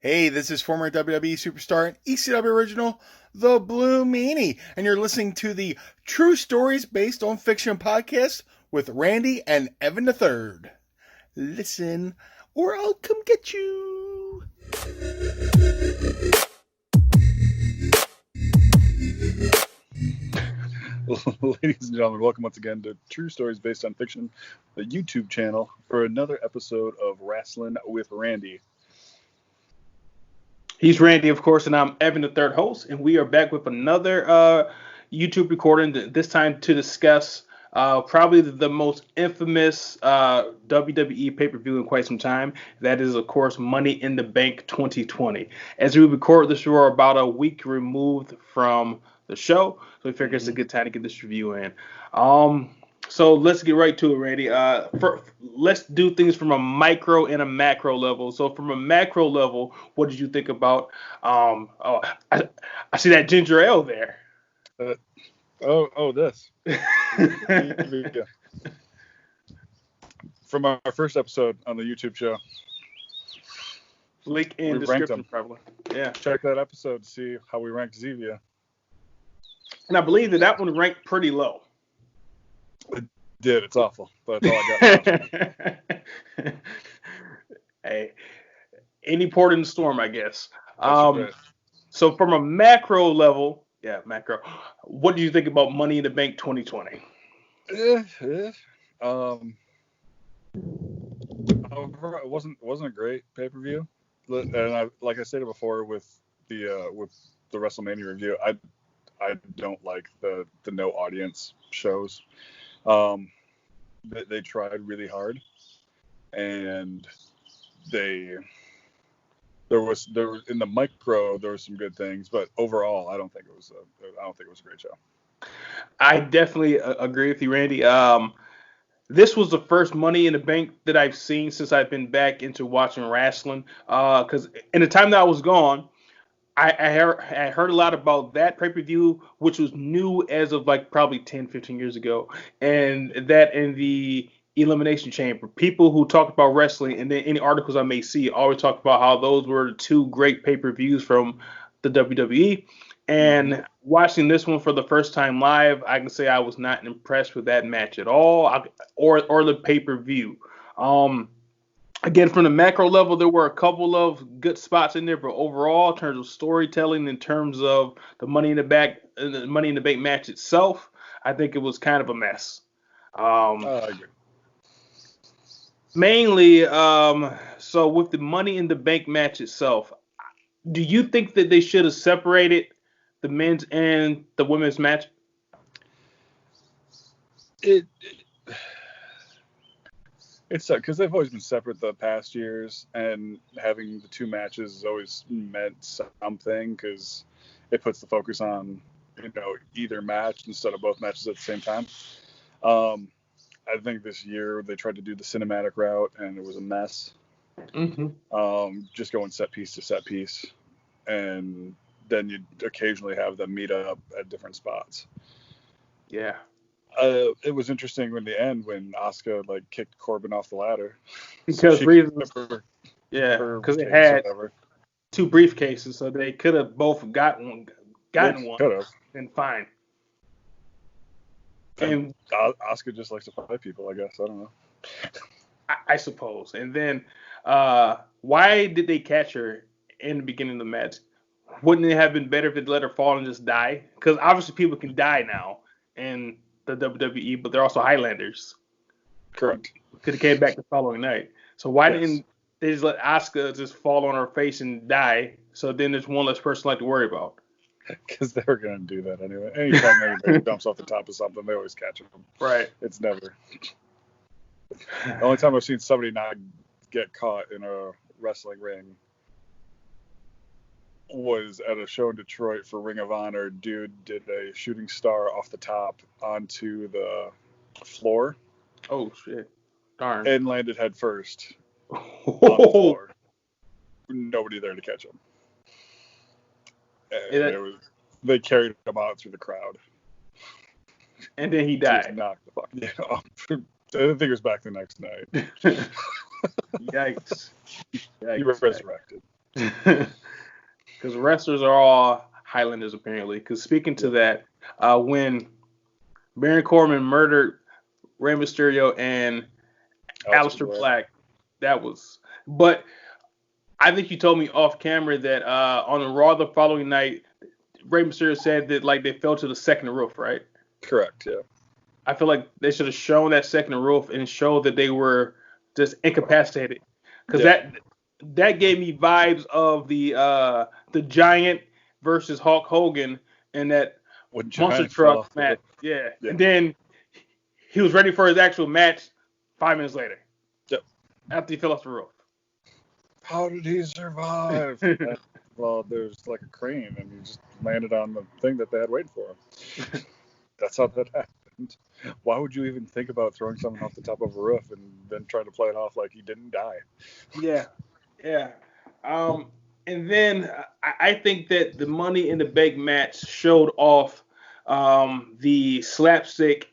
Hey, this is former WWE superstar and ECW original, The Blue Meanie, and you're listening to the True Stories Based on Fiction podcast with Randy and Evan III. Listen, or I'll come get you. Ladies and gentlemen, welcome once again to True Stories Based on Fiction, the YouTube channel, for another episode of Wrestling with Randy. He's Randy, of course, and I'm Evan, the third host, and we are back with another YouTube recording, this time to discuss probably the most infamous WWE pay-per-view in quite some time. That is, of course, Money in the Bank 2020. As we record this, we're about a week removed from the show, so we figure it's a good time to get this review in. So let's get right to it, Randy. Let's do things from a micro and a macro level. So from a macro level, what did you think about? I see that ginger ale there. This. Yeah. From our first episode on the YouTube show. Link in description, probably. Yeah. Check that episode to see how we ranked Zevia. And I believe that one ranked pretty low. It did. It's awful, but that's all I got. Hey, any port in the storm, I guess. Right. So from a macro level, macro, what do you think about Money in the Bank 2020? It wasn't a great pay-per-view, and like I stated before with the WrestleMania review, I don't like the no audience shows. They tried really hard, and there was in the micro there were some good things, but overall I don't think it was a great show. I definitely agree with you, Randy. This was the first Money in the Bank that I've seen since I've been back into watching wrestling. Because in the time that I was gone, I heard a lot about that pay-per-view, which was new as of like probably 10, 15 years ago. And that in the Elimination Chamber, people who talk about wrestling and then any articles I may see always talk about how those were the two great pay-per-views from the WWE. And watching this one for the first time live, I can say I was not impressed with that match at all, or the pay-per-view. Again, from the macro level, there were a couple of good spots in there, but overall, in terms of storytelling, in terms of the Money in the Bank match itself, I think it was kind of a mess. I agree. Mainly, so with the Money in the Bank match itself, do you think that they should have separated the men's and the women's match? It's because they've always been separate the past years, and having the two matches has always meant something because it puts the focus on either match instead of both matches at the same time. I think this year they tried to do the cinematic route, and it was a mess. Just going set piece to set piece, and then you'd occasionally have them meet up at different spots. Yeah. It was interesting in the end when Asuka kicked Corbin off the ladder. Because reasons. Because they had two briefcases, so they could have both gotten one. Could have been fine. And Asuka just likes to fight people, I guess. I don't know. I suppose. And then, why did they catch her in the beginning of the match? Wouldn't it have been better if they let her fall and just die? Because obviously people can die now in the WWE, but they're also Highlanders. Correct. Could have came back the following night. So why didn't they just let Asuka just fall on her face and die? So then there's one less person to worry about. Because they were going to do that anyway. Anytime anybody jumps off the top of something, they always catch them. Right. It's never. The only time I've seen somebody not get caught in a wrestling ring was at a show in Detroit for Ring of Honor. Dude did a shooting star off the top onto the floor. Oh, shit. Darn. And landed head first on the floor. Nobody there to catch him. They carried him out through the crowd. And then he died. Just knocked the fuck off. I think it was back the next night. Yikes. He was resurrected. Because wrestlers are all Highlanders apparently. Because speaking to that, when Baron Corbin murdered Rey Mysterio and Aleister Black, that was. But I think you told me off camera that on the Raw the following night, Rey Mysterio said that like they fell to the second roof, right? Correct. Yeah. I feel like they should have shown that second roof and showed that they were just incapacitated, because that gave me vibes of the Giant versus Hulk Hogan and that When monster Giant fell truck off the match. roof. Yeah, Yeah. and then he was ready for his actual match 5 minutes later. Yep. After he fell off the roof. How did he survive? Well, there's like a crane, and he just landed on the thing that they had waiting for him. That's how that happened. Why would you even think about throwing someone off the top of a roof and then trying to play it off like he didn't die? Yeah, yeah. And then I think that the Money in the Bank match showed off the slapstick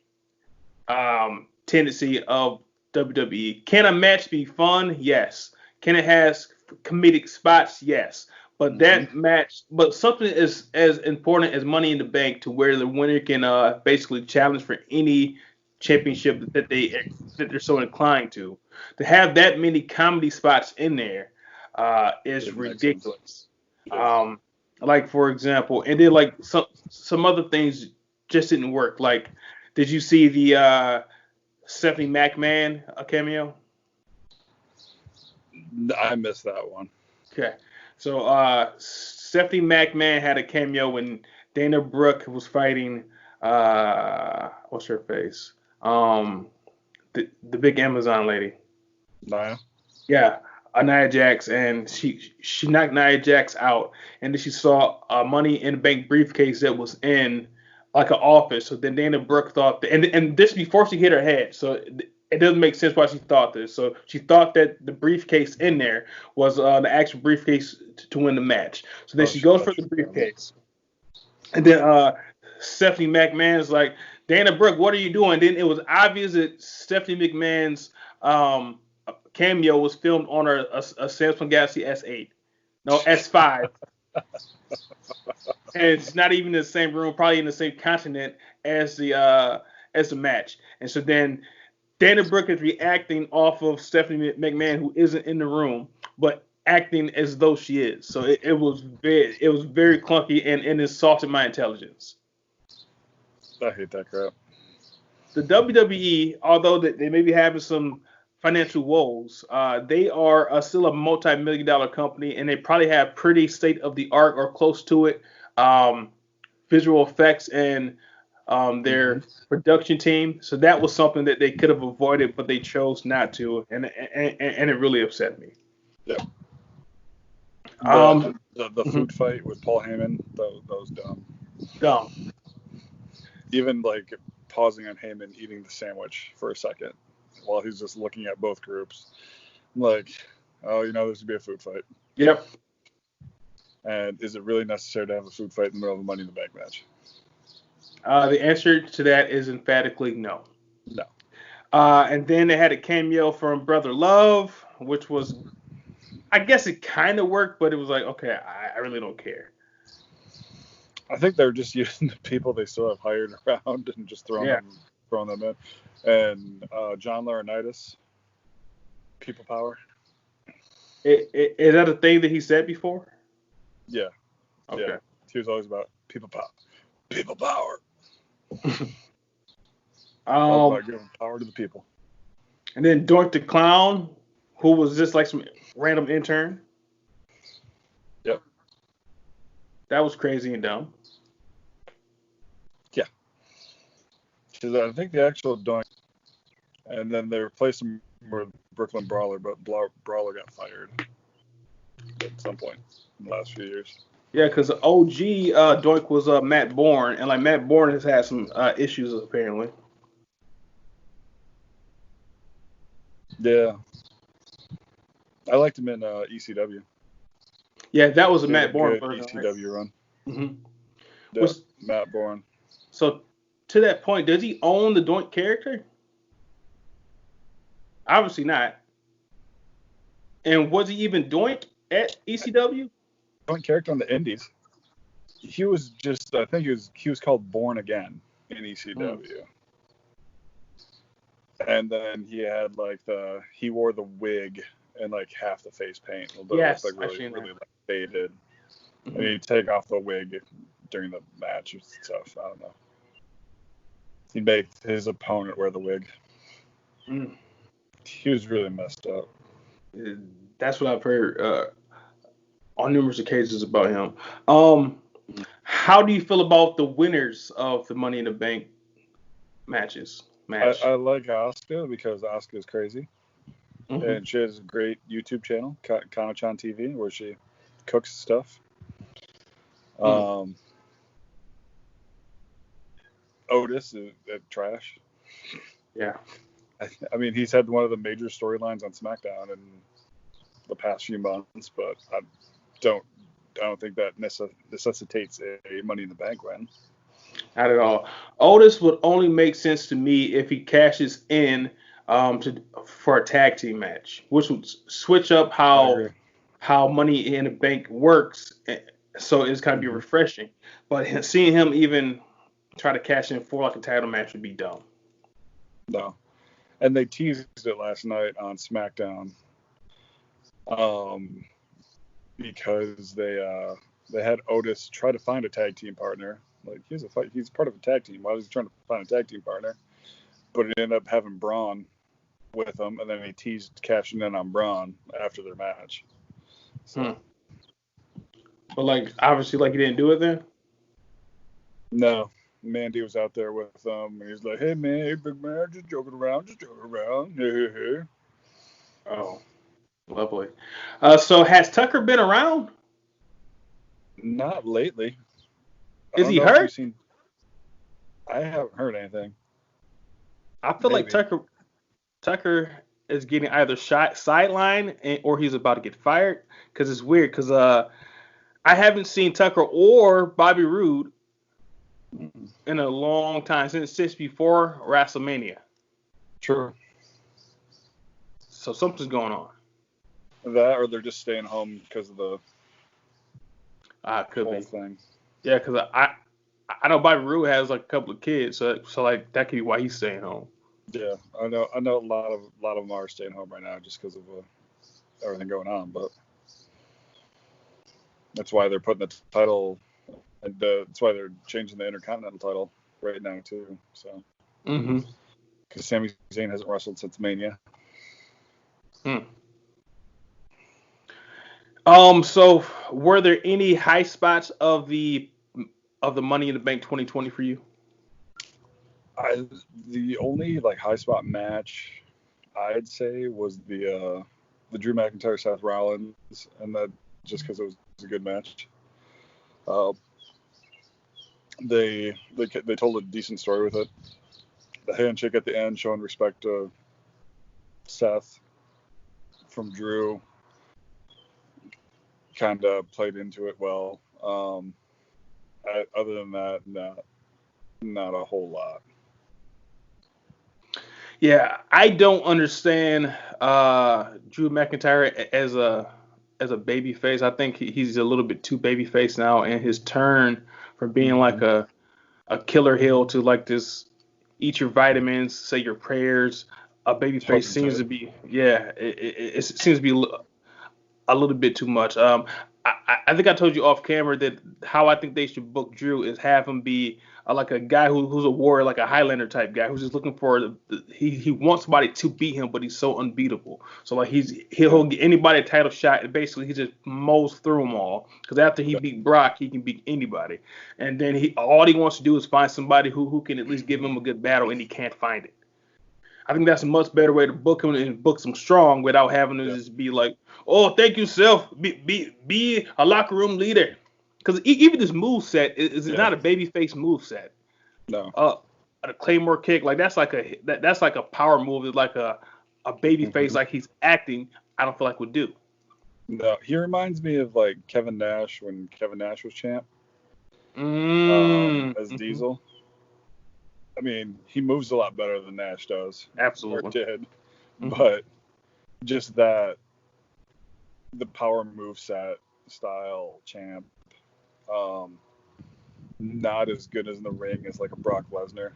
tendency of WWE. Can a match be fun? Yes. Can it has comedic spots? Yes. But that match, but something as important as Money in the Bank, to where the winner can basically challenge for any championship that they're so inclined to. To have that many comedy spots in there is ridiculous. Yeah. Like for example, and then like some other things just didn't work. Like, did you see the Stephanie McMahon cameo? I missed that one. Okay. So Stephanie McMahon had a cameo when Dana Brooke was fighting what's her face? The big Amazon lady. Nia? Yeah. Nia Jax, and she knocked Nia Jax out, and then she saw a Money in the Bank briefcase that was in like an office. So then Dana Brooke thought that, and this before she hit her head, so it doesn't make sense why she thought this. So she thought that the briefcase in there was the actual briefcase to win the match. So then she goes for the briefcase, and then Stephanie McMahon is like, Dana Brooke, what are you doing? Then it was obvious that Stephanie McMahon's cameo was filmed on a Samsung Galaxy S8, no S5. And it's not even in the same room, probably in the same continent as the match. And so then Dana Brooke is reacting off of Stephanie McMahon, who isn't in the room, but acting as though she is. So it was very clunky, and it insulted my intelligence. I hate that crap. The WWE, although they may be having some financial woes, they are still a multi-million-dollar company, and they probably have pretty state-of-the-art or close to it visual effects and their production team. So that was something that they could have avoided, but they chose not to, and it really upset me. Yeah. The food fight with Paul Heyman, that was dumb. Dumb. Even like pausing on Heyman eating the sandwich for a second while he's just looking at both groups. I'm like, oh, there's gonna be a food fight. Yep. And is it really necessary to have a food fight in the middle of a Money in the Bank match? The answer to that is emphatically no. No. And then they had a cameo from Brother Love, which was, I guess it kind of worked, but it was like, okay, I really don't care. I think they're just using the people they still have hired around and just throwing them in. And John Laurinaitis, people power. Is that a thing that he said before? Yeah. Okay. Yeah. He was always about people power. People power. Giving power to the people. And then Doink the Clown, who was just like some random intern. Yep. That was crazy and dumb. Yeah. Because I think the actual Doink, and then they replaced him with Brooklyn Brawler, but Brawler got fired at some point in the last few years. Yeah, because OG Doink was Matt Bourne, and like Matt Bourne has had some issues apparently. Yeah. I liked him in ECW. Yeah, that was a Matt Bourne version, ECW right? run. Mm-hmm. Yeah, Matt Bourne. So to that point, does he own the Doink character? Obviously not. And was he even Doink at ECW? Point character on the Indies. He was just, I think he was called Born Again in ECW. And then he had like he wore the wig and like half the face paint. But Yes, it was like really like faded. Mm-hmm. And he'd take off the wig during the match and stuff. I don't know. He'd make his opponent wear the wig. Mm. He was really messed up. That's what I've heard on numerous occasions about him. How do you feel about the winners of the Money in the Bank match? I like Asuka because Asuka is crazy. Mm-hmm. And she has a great YouTube channel, Kano-chan TV, where she cooks stuff. Otis is trash. Yeah. I mean, he's had one of the major storylines on SmackDown in the past few months, but I don't think that necessitates a Money in the Bank win. Not at all. Otis would only make sense to me if he cashes in for a tag team match, which would switch up how Money in the Bank works, so it's kind of be refreshing. But seeing him even try to cash in for like a title match would be dumb. No. And they teased it last night on SmackDown, because they had Otis try to find a tag team partner. Like he's part of a tag team. Why was he trying to find a tag team partner? But he ended up having Braun with him, and then he teased cashing in on Braun after their match. So. But like obviously, like he didn't do it then. No. Mandy was out there with them, and he's like, "Hey man, big man, just joking around. Oh, lovely. So has Tucker been around? Not lately. Is he hurt? I haven't heard anything. I feel like Tucker is getting either sidelined or he's about to get fired, because it's weird. Because I haven't seen Tucker or Bobby Roode in a long time, since before WrestleMania. True. So something's going on. That, or they're just staying home because of the whole thing. Yeah, because I know Bobby Roode has like a couple of kids, so like that could be why he's staying home. Yeah, I know a lot of them are staying home right now just because of everything going on, but that's why they're putting the title, and that's why they're changing the Intercontinental title right now too. So, because Sami Zayn hasn't wrestled since Mania. So were there any high spots of the Money in the Bank 2020 for you? The only like high spot match I'd say was the Drew McIntyre Seth Rollins, and that just because it was a good match. They told a decent story with it. The handshake at the end showing respect to Seth from Drew kind of played into it well. Other than that, not a whole lot. Yeah, I don't understand Drew McIntyre as a baby face. I think he's a little bit too baby face now, and his turn from being like a killer heel to like this eat your vitamins, say your prayers. A baby face seems to be it seems to be a little bit too much. I think I told you off camera that how I think they should book Drew is have him be like a guy who's a warrior, like a Highlander type guy who's just looking for he wants somebody to beat him, but he's so unbeatable. So like he'll get anybody a title shot, and basically he just mows through them all. Because after he beat Brock, he can beat anybody, and then all he wants to do is find somebody who can at least give him a good battle, and he can't find it. I think that's a much better way to book him and book him strong without having to just be like, "Oh, thank you, Self. Be a locker room leader." Because even this move set is not a babyface move set. No. A Claymore kick, like that's like a power move. It's like a babyface, like he's acting. I don't feel like would do. No, he reminds me of like Kevin Nash when Kevin Nash was champ. As Diesel. I mean, he moves a lot better than Nash does. Absolutely. Or did. But just that the power moveset style champ. Not as good as in the ring as like a Brock Lesnar.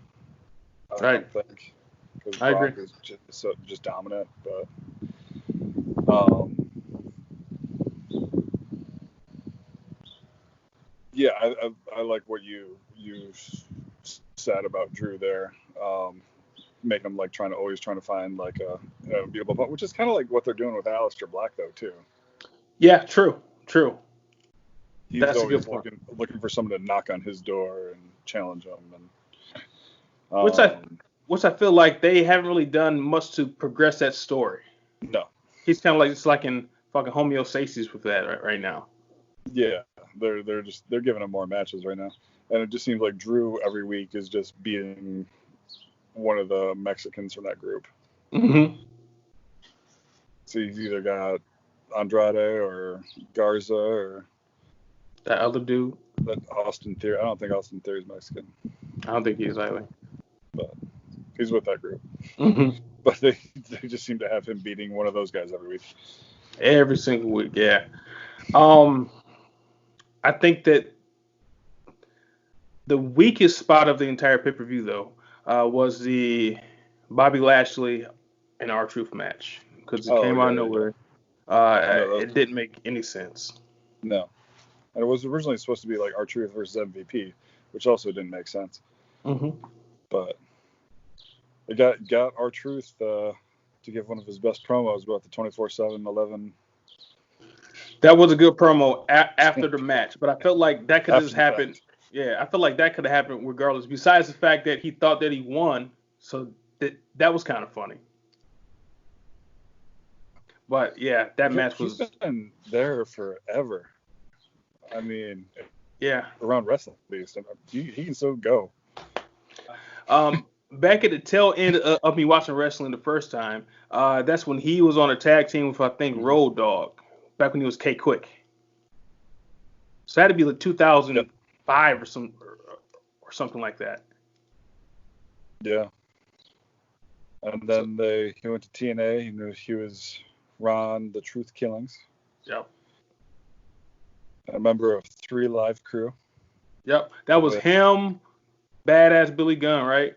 I Right. don't think, because I agree. Brock is just dominant. But um, yeah, I like what you said about Drew there. Make him like always trying to find like a beatable opponent, which is kind of like what they're doing with Aleister Black though too. Yeah, true. He's That's a good always point. looking for someone to knock on his door and challenge him. And Which I feel like they haven't really done much to progress that story. no, He's kind of like just like in fucking homeostasis with that right now. yeah, they're giving him more matches right now, and it just seems like Drew every week is just beating one of the Mexicans from that group. Mm-hmm. So he's either got Andrade or Garza or That other dude, that Austin Theory. I don't think Austin Theory is Mexican, I don't think he's either. but he's with that group. Mm-hmm. But they just seem to have him beating one of those guys every week. Every single week, yeah. I think that the weakest spot of the entire pay-per-view though was the Bobby Lashley and R-Truth match because it Oh came out of yeah. nowhere. No, It didn't make any sense. no. And it was originally supposed to be like R-Truth versus MVP, which also didn't make sense. Mm-hmm. But it got R-Truth to give one of his best promos about the 24/7/11. That was a good promo after the match, but I felt like that could have After just the happened. fact. Yeah, I feel like that could have happened regardless. Besides the fact that he thought that he won, so that was kind of funny. But yeah, that match He's was been there forever. I mean, yeah. around wrestling at least. He can still go. Back at the tail end of me watching wrestling the first time, that's when he was on a tag team with I think Mhm. Road Dogg. Back when he was K Quick. So it had to be like 2005 or something like that. Yeah. And then he went to TNA. He was Ron the Truth Killings, Yep. a member of 3 Live Crew. Yep. That was With, him, badass Billy Gunn, right?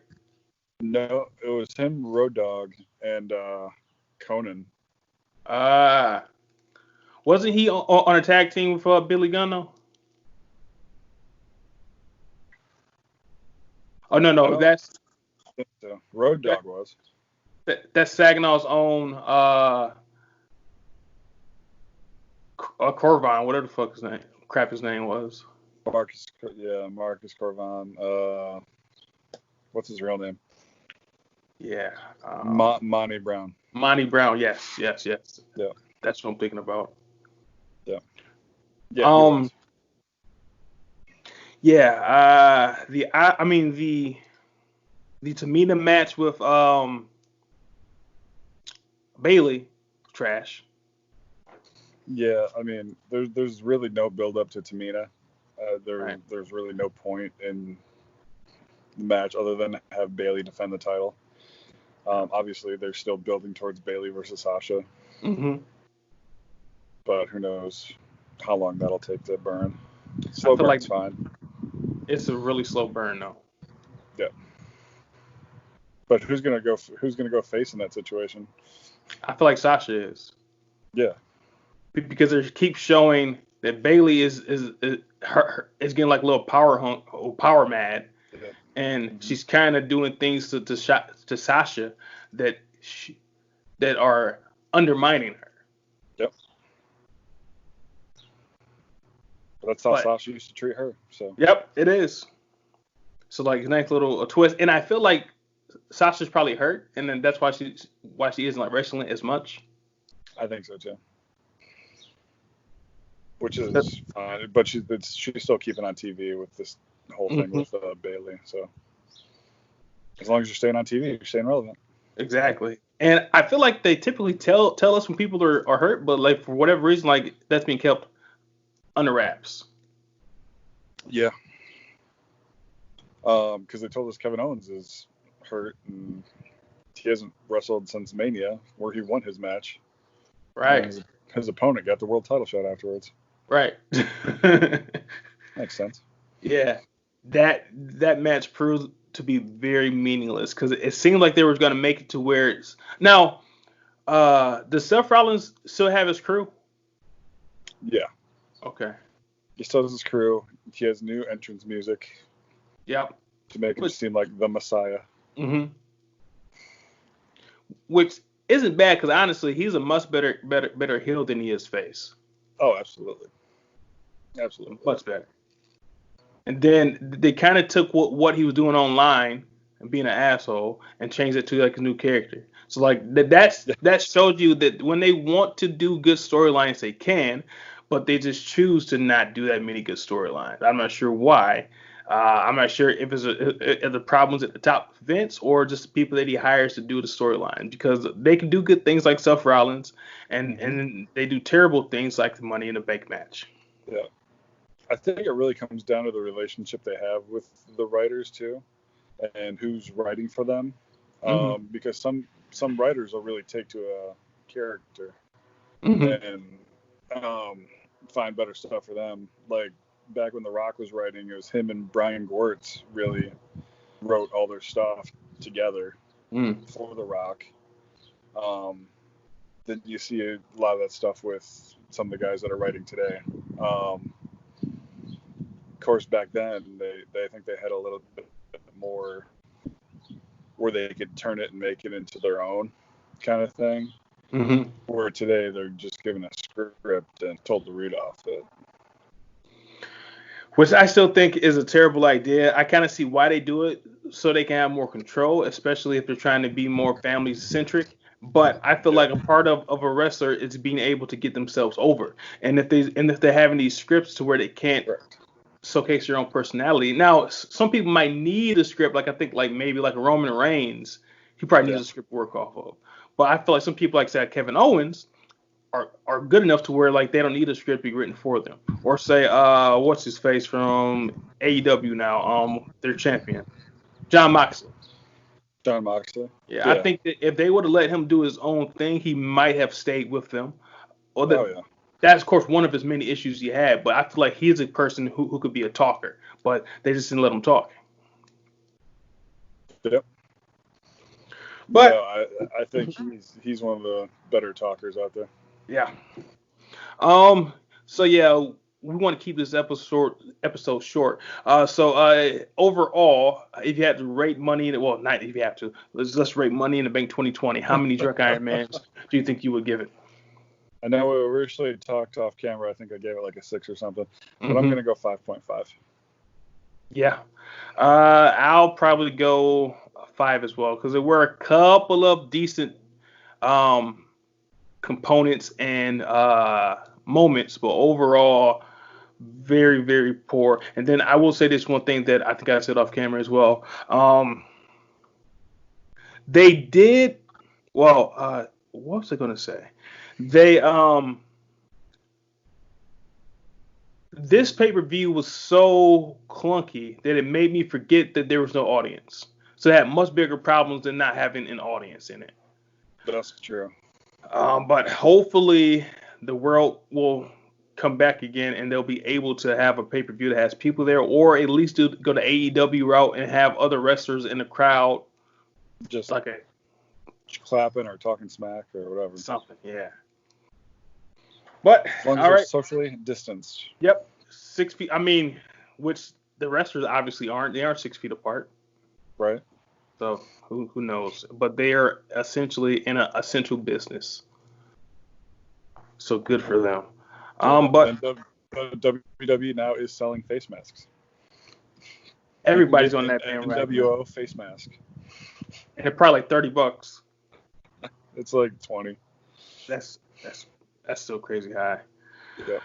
no, it was him, Road Dogg, and Conan. Wasn't he on a tag team with Billy Gunn though? Oh no, I no, don't think so. Road Dogg was. that's Saginaw's own Corvine, whatever the fuck his name was. Marcus Corvan. What's his real name? Yeah. Monty Brown. Monty Brown, yes. Yeah. That's what I'm thinking about. Yeah. Yeah, he was. Yeah, I mean the Tamina match with Bailey, trash. Yeah, I mean, there's really no build up to Tamina. Right. There's really no point in the match other than have Bailey defend the title. Obviously, they're still building towards Bailey versus Sasha, Mm-hmm. but who knows how long that'll take to burn. Slow burn's fine. It's a really slow burn though. Yeah. But who's gonna go face in that situation? I feel like Sasha is. Yeah. Because they keep showing that Bailey is getting like a little power mad, Yeah. and she's kind of doing things to Sasha that are undermining her. Yep. That's how But Sasha used to treat her. So. yep, it is. So like a nice little twist, and I feel like Sasha's probably hurt, and then that's why she isn't like wrestling as much. I think so too. Which is fine, but she's still keeping on TV with this whole thing with Bailey. So as long as you're staying on TV, you're staying relevant. Exactly. And I feel like they typically tell us when people are hurt, but like for whatever reason, like that's being kept under wraps. Yeah. Because they told us Kevin Owens is hurt and he hasn't wrestled since Mania, where he won his match. Right. his opponent got the world title shot afterwards. Right. Makes sense. Yeah. That match proved to be very meaningless because it seemed like they were going to make it to where it's now. Does Seth Rollins still have his crew? Yeah. Okay. He still has his crew. He has new entrance music. Yep. To make him seem like the Messiah. Mm-hmm. Which isn't bad because honestly, he's a much better heel than he is face. Oh, absolutely. Much better. And then they kind of took what he was doing online and being an asshole and changed it to like a new character. So like that showed you that when they want to do good storylines, they can, but they just choose to not do that many good storylines. I'm not sure why. I'm not sure if it's the problems at the top of Vince or just the people that he hires to do the storyline, because they can do good things like Seth Rollins and they do terrible things like the Money in the Bank match. Yeah. I think it really comes down to the relationship they have with the writers too, and who's writing for them. Because some writers will really take to a character and find better stuff for them. Like back when The Rock was writing, it was him and Brian Gewirtz really wrote all their stuff together for The Rock. Then you see a lot of that stuff with some of the guys that are writing today. Of course, back then they think they had a little bit more where they could turn it and make it into their own kind of thing. Where today they're just given a script and told to read off it. Which I still think is a terrible idea. I kind of see why they do it, so they can have more control, especially if they're trying to be more family centric. But I feel like a part of a wrestler is being able to get themselves over, and if they're having these scripts to where they can't showcase your own personality. Now, some people might need a script, like I think like maybe like a Roman Reigns, he probably needs a script to work off of. But I feel like some people, like say Kevin Owens, are good enough to where like they don't need a script be written for them. Or say what's his face from AEW now, their champion, Jon Moxley. Jon Moxley. Yeah, I think that if they would have let him do his own thing, he might have stayed with them. Or that's of course one of his many issues he had, but I feel like he's a person who could be a talker, but they just didn't let him talk. Yep. But I think he's one of the better talkers out there. Yeah. So yeah, we want to keep this episode short. So overall, if you had to rate Money in, well, not if you have to, let's rate Money in the Bank 2020. How many Drunk Iron Mans do you think you would give it? I know we originally talked off camera. I think I gave it like a 6 or something, but I'm gonna go 5.5. Yeah. I'll probably go 5 as well, because there were a couple of decent components and moments, but overall very, very poor. And then I will say this one thing that I think I said off camera as well. They did what was I gonna say? They this pay-per-view was so clunky that it made me forget that there was no audience. So they had much bigger problems than not having an audience in it. That's true. But hopefully the world will come back again and they'll be able to have a pay-per-view that has people there, or at least go the AEW route and have other wrestlers in the crowd. Just like clapping or talking smack or whatever. Something, yeah. But as long as they're socially distanced. Yep, 6 feet. I mean, which the wrestlers obviously aren't. They are 6 feet apart. Right. So who knows? But they are essentially in an essential business. So good for them. But WWE now is selling face masks. Everybody's on that bandwagon. NWO face mask. And they're probably like $30. It's like 20. That's still crazy high. Yep.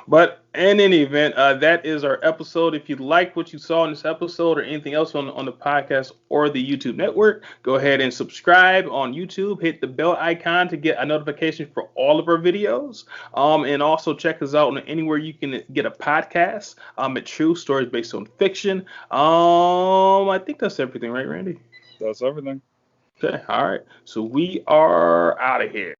But in any event, that is our episode. If you like what you saw in this episode or anything else on the podcast or the YouTube network, go ahead and subscribe on YouTube. Hit the bell icon to get a notification for all of our videos. And also check us out anywhere you can get a podcast. At True Stories Based on Fiction. I think that's everything, right, Randy? That's everything. Okay, all right. So we are out of here.